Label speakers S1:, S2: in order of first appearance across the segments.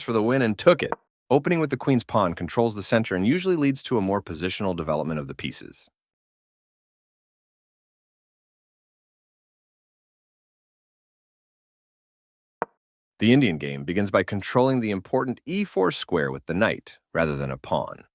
S1: for the win and took it. Opening with the queen's pawn controls the center and usually leads to a more positional development of the pieces. The Indian game begins by controlling the important e4 square with the knight, rather than a pawn.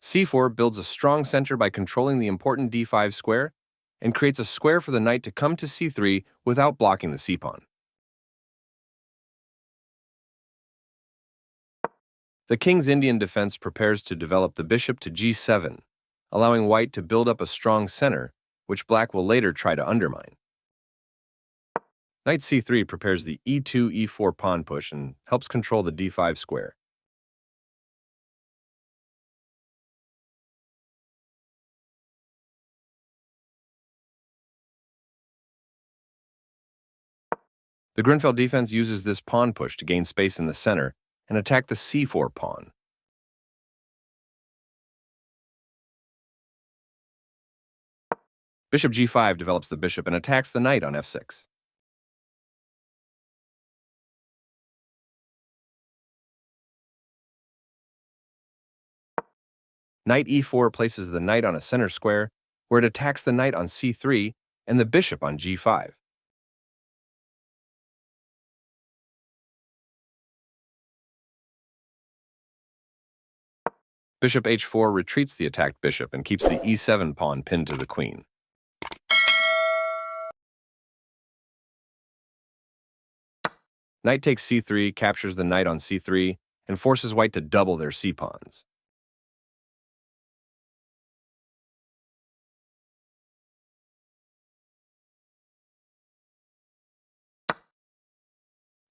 S1: c4 builds a strong center by controlling the important d5 square and creates a square for the knight to come to c3 without blocking the c-pawn. The king's Indian defense prepares to develop the bishop to g7, allowing white to build up a strong center, which black will later try to undermine. Knight c3 prepares the e2-e4 pawn push and helps control the d5 square. The Grenfell defense uses this pawn push to gain space in the center and attack the c4 pawn. Bishop g5 develops the bishop and attacks the knight on f6. Knight e4 places the knight on a center square, where it attacks the knight on c3 and the bishop on g5. Bishop h4 retreats the attacked bishop and keeps the e7 pawn pinned to the queen. Knight takes c3, captures the knight on c3, and forces white to double their c-pawns.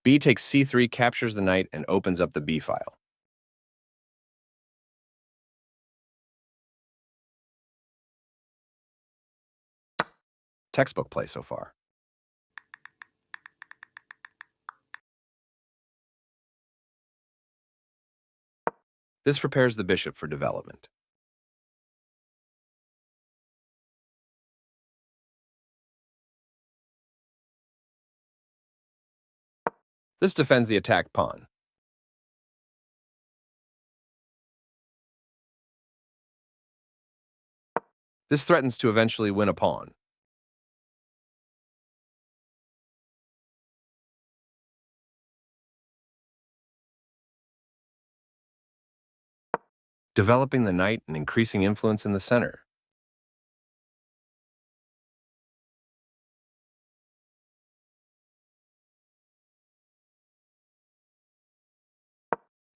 S1: B takes c3, captures the knight, and opens up the b file. Textbook play so far. This prepares the bishop for development. This defends the attacked pawn. This threatens to eventually win a pawn. Developing the knight and increasing influence in the center.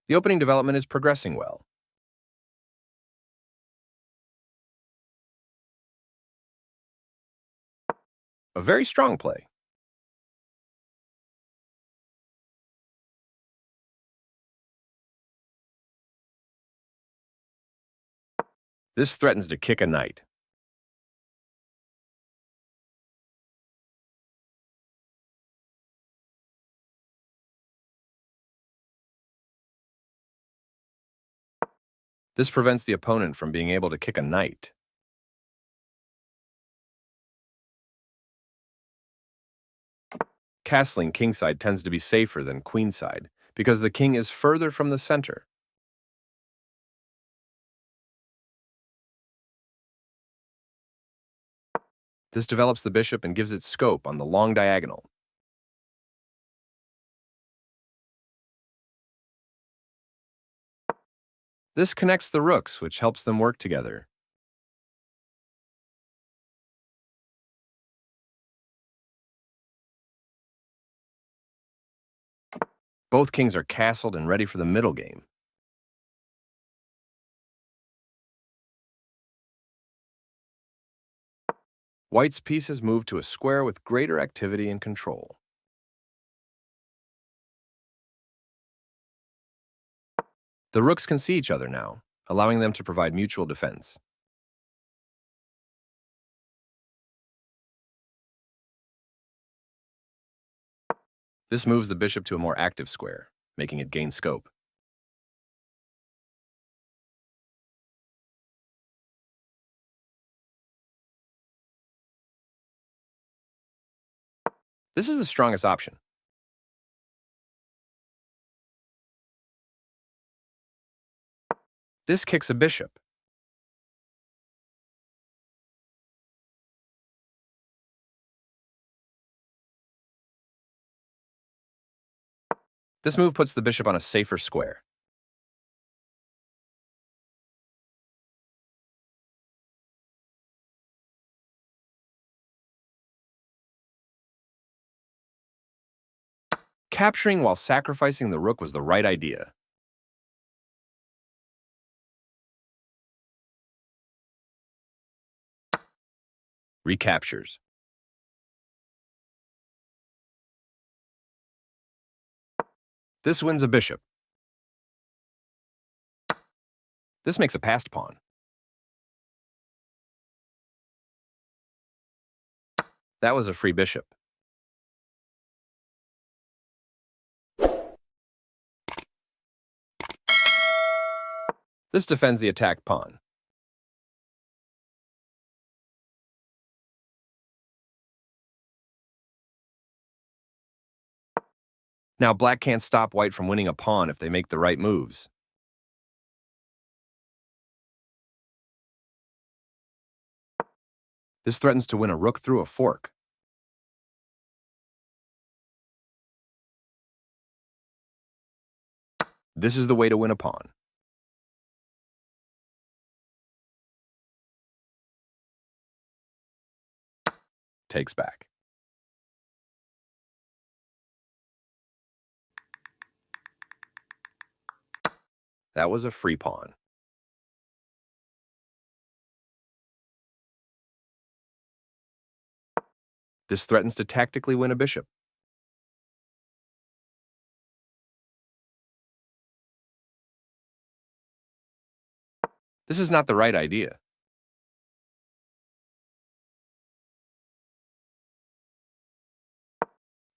S1: The opening development is progressing well. A very strong play. This threatens to kick a knight. This prevents the opponent from being able to kick a knight. Castling kingside tends to be safer than queenside because the king is further from the center. This develops the bishop and gives it scope on the long diagonal. This connects the rooks, which helps them work together. Both kings are castled and ready for the middle game. White's pieces move to a square with greater activity and control. The rooks can see each other now, allowing them to provide mutual defense. This moves the bishop to a more active square, making it gain scope. This is the strongest option. This kicks a bishop. This move puts the bishop on a safer square. Capturing while sacrificing the rook was the right idea. Recaptures. This wins a bishop. This makes a passed pawn. That was a free bishop. This defends the attacked pawn. Now black can't stop white from winning a pawn if they make the right moves. This threatens to win a rook through a fork. This is the way to win a pawn. Takes back. That was a free pawn. This threatens to tactically win a bishop. This is not the right idea.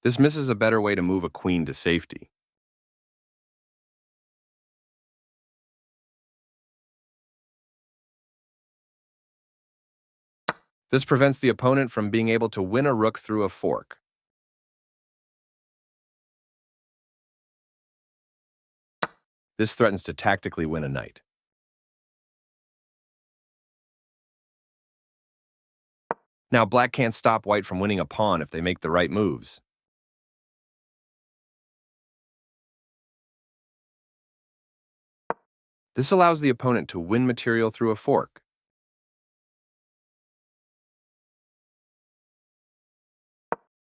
S1: This misses a better way to move a queen to safety. This prevents the opponent from being able to win a rook through a fork. This threatens to tactically win a knight. Now black can't stop white from winning a pawn if they make the right moves. This allows the opponent to win material through a fork.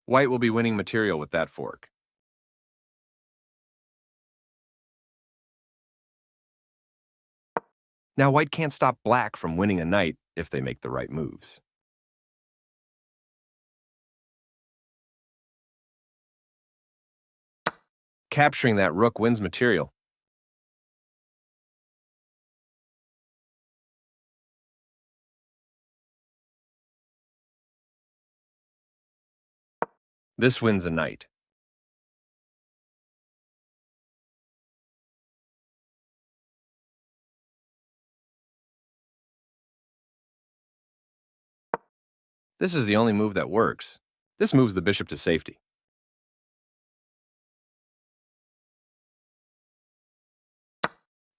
S1: White will be winning material with that fork. Now white can't stop black from winning a knight if they make the right moves. Capturing that rook wins material. This wins a knight. This is the only move that works. This moves the bishop to safety.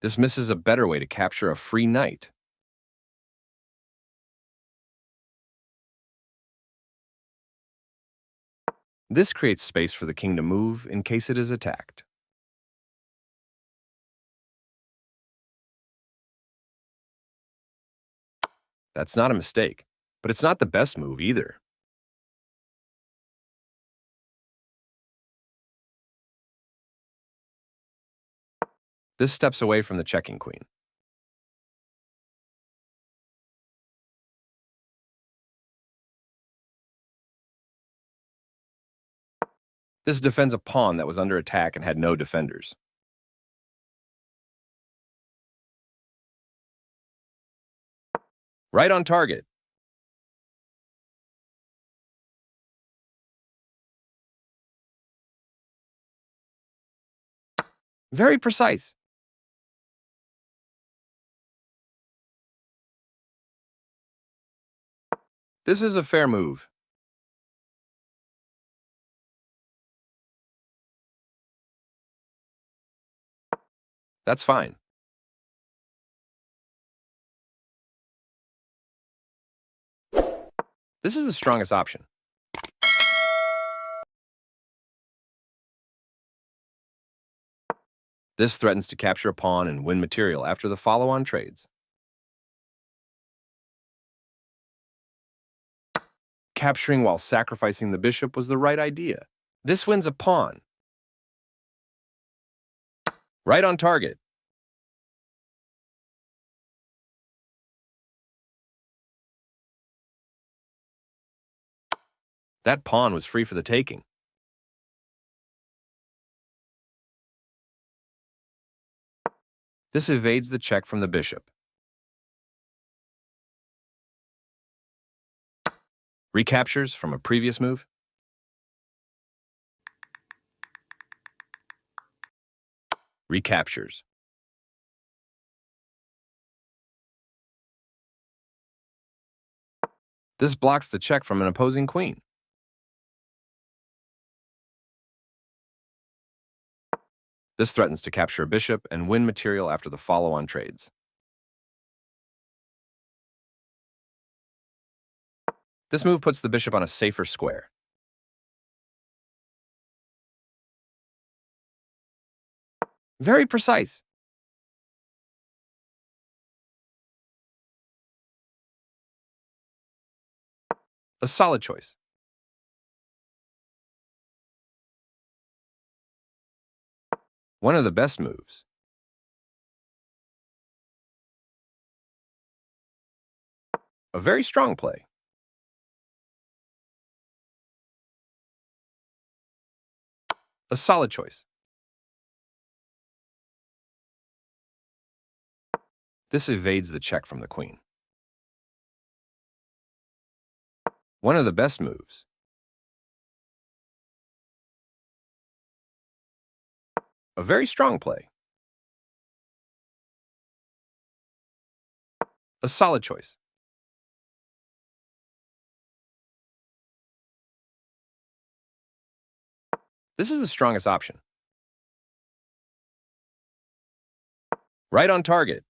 S1: This misses a better way to capture a free knight. This creates space for the king to move in case it is attacked. That's not a mistake, but it's not the best move either. This steps away from the checking queen. This defends a pawn that was under attack and had no defenders. Right on target. Very precise. This is a fair move. That's fine. This is the strongest option. This threatens to capture a pawn and win material after the follow-on trades. Capturing while sacrificing the bishop was the right idea. This wins a pawn. Right on target. That pawn was free for the taking. This evades the check from the bishop. Recaptures from a previous move. Recaptures. This blocks the check from an opposing queen. This threatens to capture a bishop and win material after the follow-on trades. This move puts the bishop on a safer square. Very precise. A solid choice. One of the best moves. A very strong play. A solid choice. This evades the check from the queen. One of the best moves. A very strong play. A solid choice. This is the strongest option. Right on target.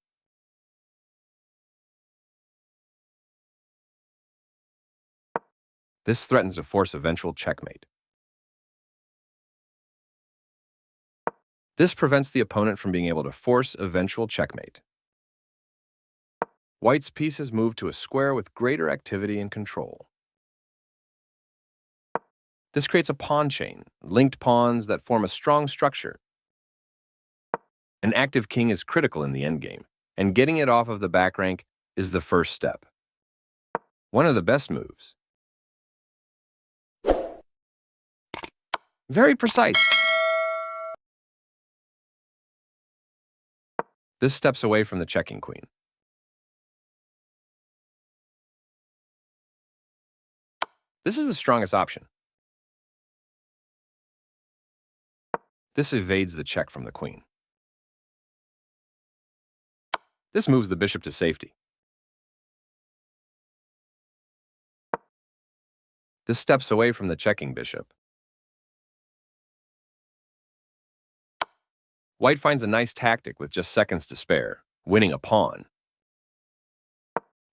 S1: This threatens to force eventual checkmate. This prevents the opponent from being able to force eventual checkmate. White's piece has moved to a square with greater activity and control. This creates a pawn chain, linked pawns that form a strong structure. An active king is critical in the endgame, and getting it off of the back rank is the first step. One of the best moves. Very precise. This steps away from the checking queen. This is the strongest option. This evades the check from the queen. This moves the bishop to safety. This steps away from the checking bishop. White finds a nice tactic with just seconds to spare, winning a pawn.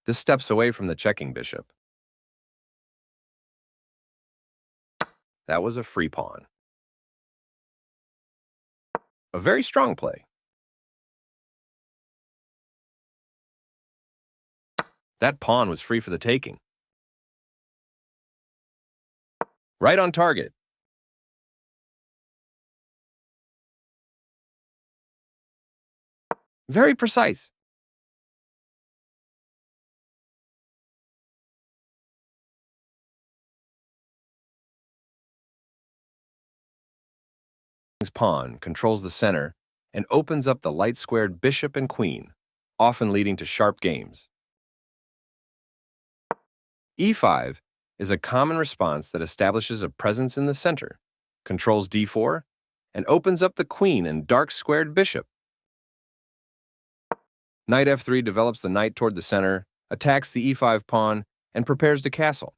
S1: This steps away from the checking bishop. That was a free pawn. A very strong play. That pawn was free for the taking. Right on target. Very precise. His pawn controls the center and opens up the light-squared bishop and queen, often leading to sharp games. E5 is a common response that establishes a presence in the center, controls d4, and opens up the queen and dark-squared bishop. Knight f3 develops the knight toward the center, attacks the e5 pawn, and prepares to castle.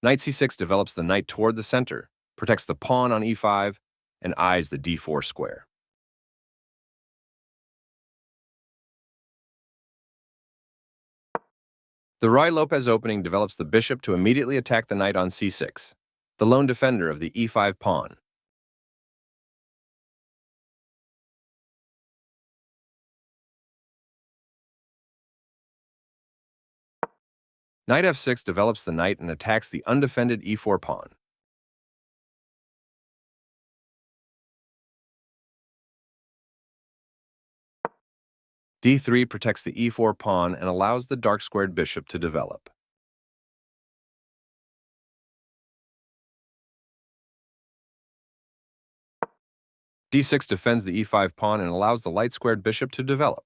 S1: Knight c6 develops the knight toward the center, protects the pawn on e5, and eyes the d4 square. The Ruy-Lopez opening develops the bishop to immediately attack the knight on c6, the lone defender of the e5 pawn. Knight f6 develops the knight and attacks the undefended e4 pawn. d3 protects the e4 pawn and allows the dark-squared bishop to develop. d6 defends the e5 pawn and allows the light-squared bishop to develop.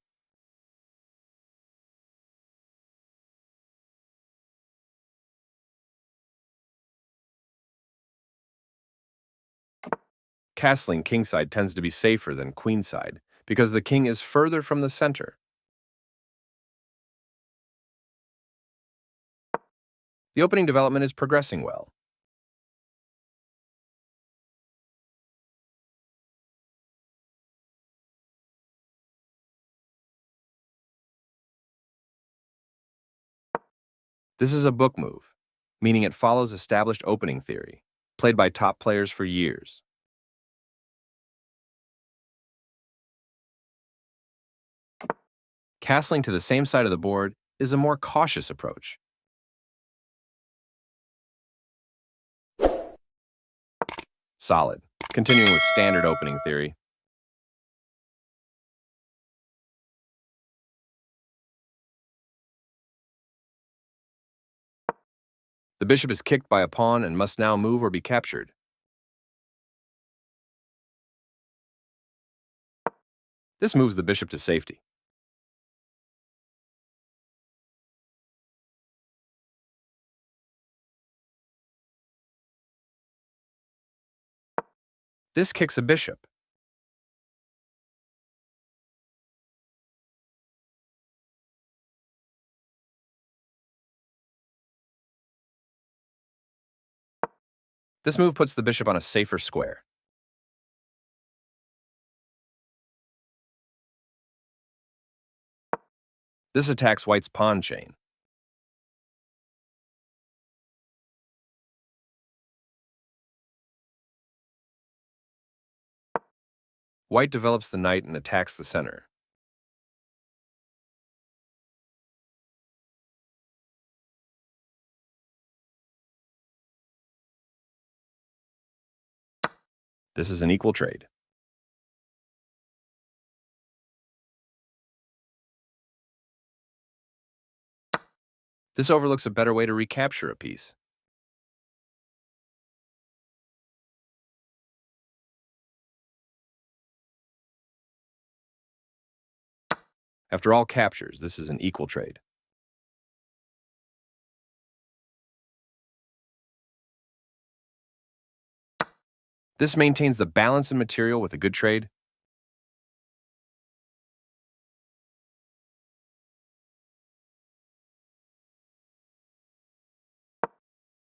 S1: Castling kingside tends to be safer than queenside because the king is further from the center. The opening development is progressing well. This is a book move, meaning it follows established opening theory, played by top players for years. Castling to the same side of the board is a more cautious approach. Solid. Continuing with standard opening theory. The bishop is kicked by a pawn and must now move or be captured. This moves the bishop to safety. This kicks a bishop. This move puts the bishop on a safer square. This attacks white's pawn chain. White develops the knight and attacks the center. This is an equal trade. This overlooks a better way to recapture a piece. After all captures, this is an equal trade. This maintains the balance in material with a good trade.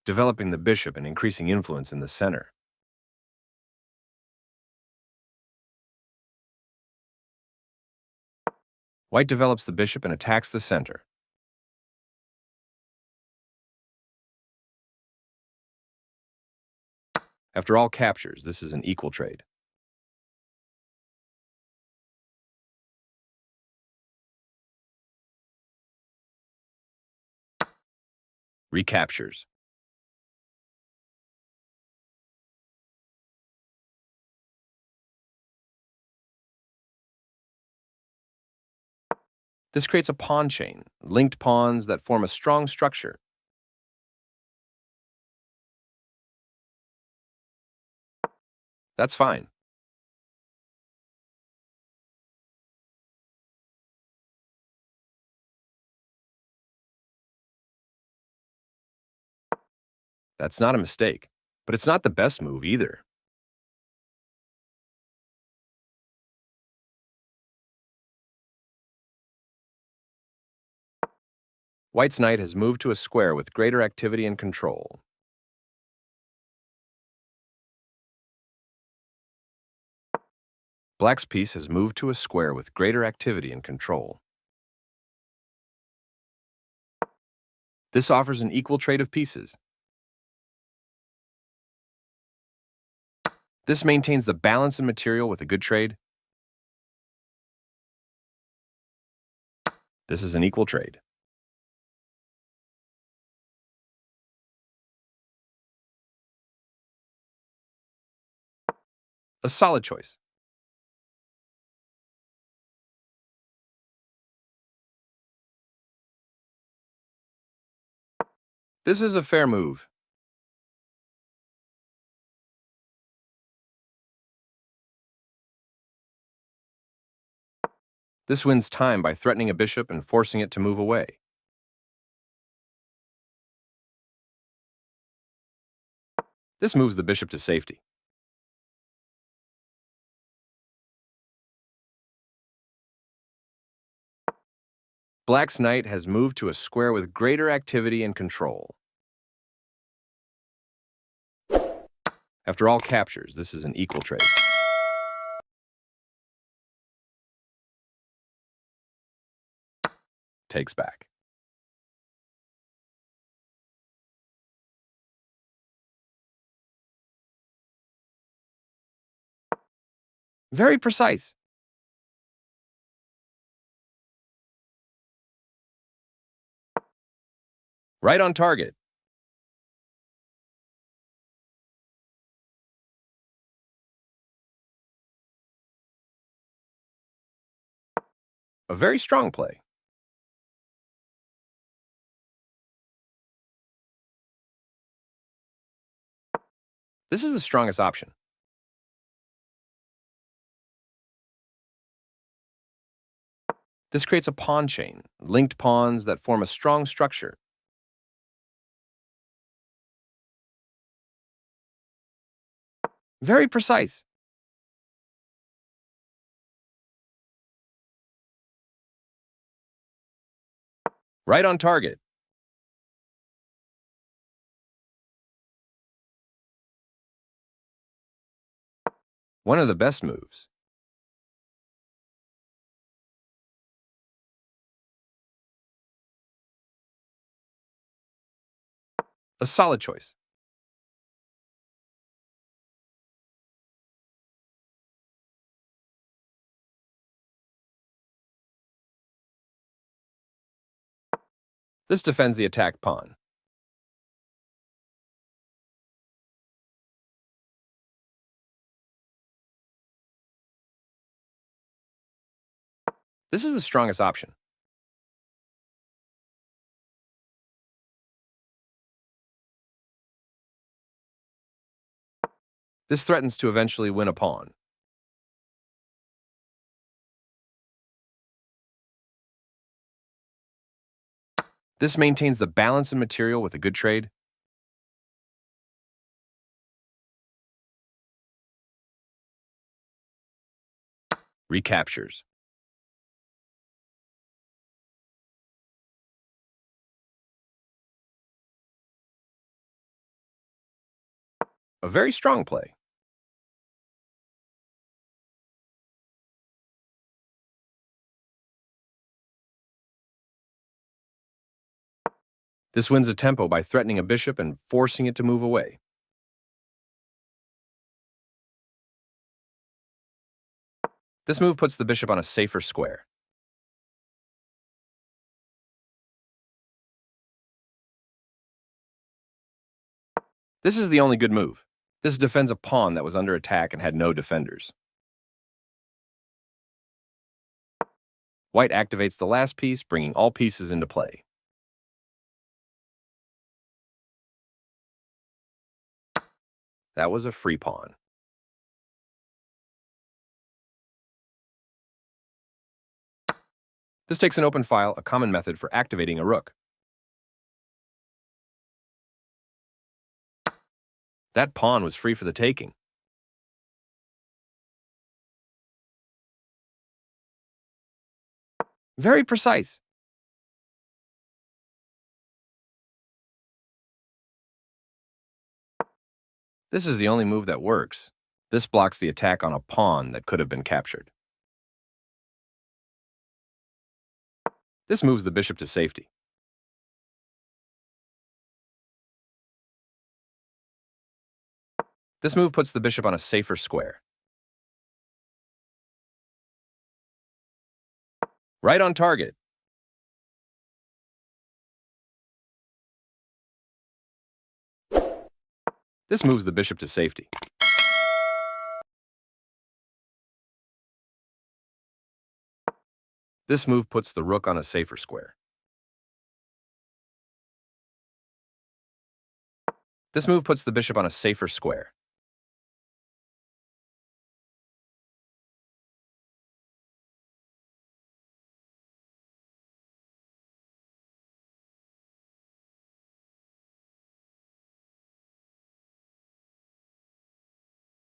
S1: Developing the bishop and increasing influence in the center. White develops the bishop and attacks the center. After all captures, this is an equal trade. Recaptures. This creates a pawn chain, linked pawns that form a strong structure. That's fine. That's not a mistake, but it's not the best move either. White's knight has moved to a square with greater activity and control. Black's piece has moved to a square with greater activity and control. This offers an equal trade of pieces. This maintains the balance in material with a good trade. This is an equal trade. A solid choice. This is a fair move. This wins time by threatening a bishop and forcing it to move away. This moves the bishop to safety. Black's knight has moved to a square with greater activity and control. After all captures, this is an equal trade. Takes back. Very precise. Right on target. A very strong play. This is the strongest option. This creates a pawn chain, linked pawns that form a strong structure. Very precise. Right on target. One of the best moves. A solid choice. This defends the attacked pawn. This is the strongest option. This threatens to eventually win a pawn. This maintains the balance in material with a good trade. Recaptures. A very strong play. This wins a tempo by threatening a bishop and forcing it to move away. This move puts the bishop on a safer square. This is the only good move. This defends a pawn that was under attack and had no defenders. White activates the last piece, bringing all pieces into play. That was a free pawn. This takes an open file, a common method for activating a rook. That pawn was free for the taking. Very precise. This is the only move that works. This blocks the attack on a pawn that could have been captured. This moves the bishop to safety. This move puts the bishop on a safer square. Right on target. This moves the bishop to safety. This move puts the rook on a safer square. This move puts the bishop on a safer square.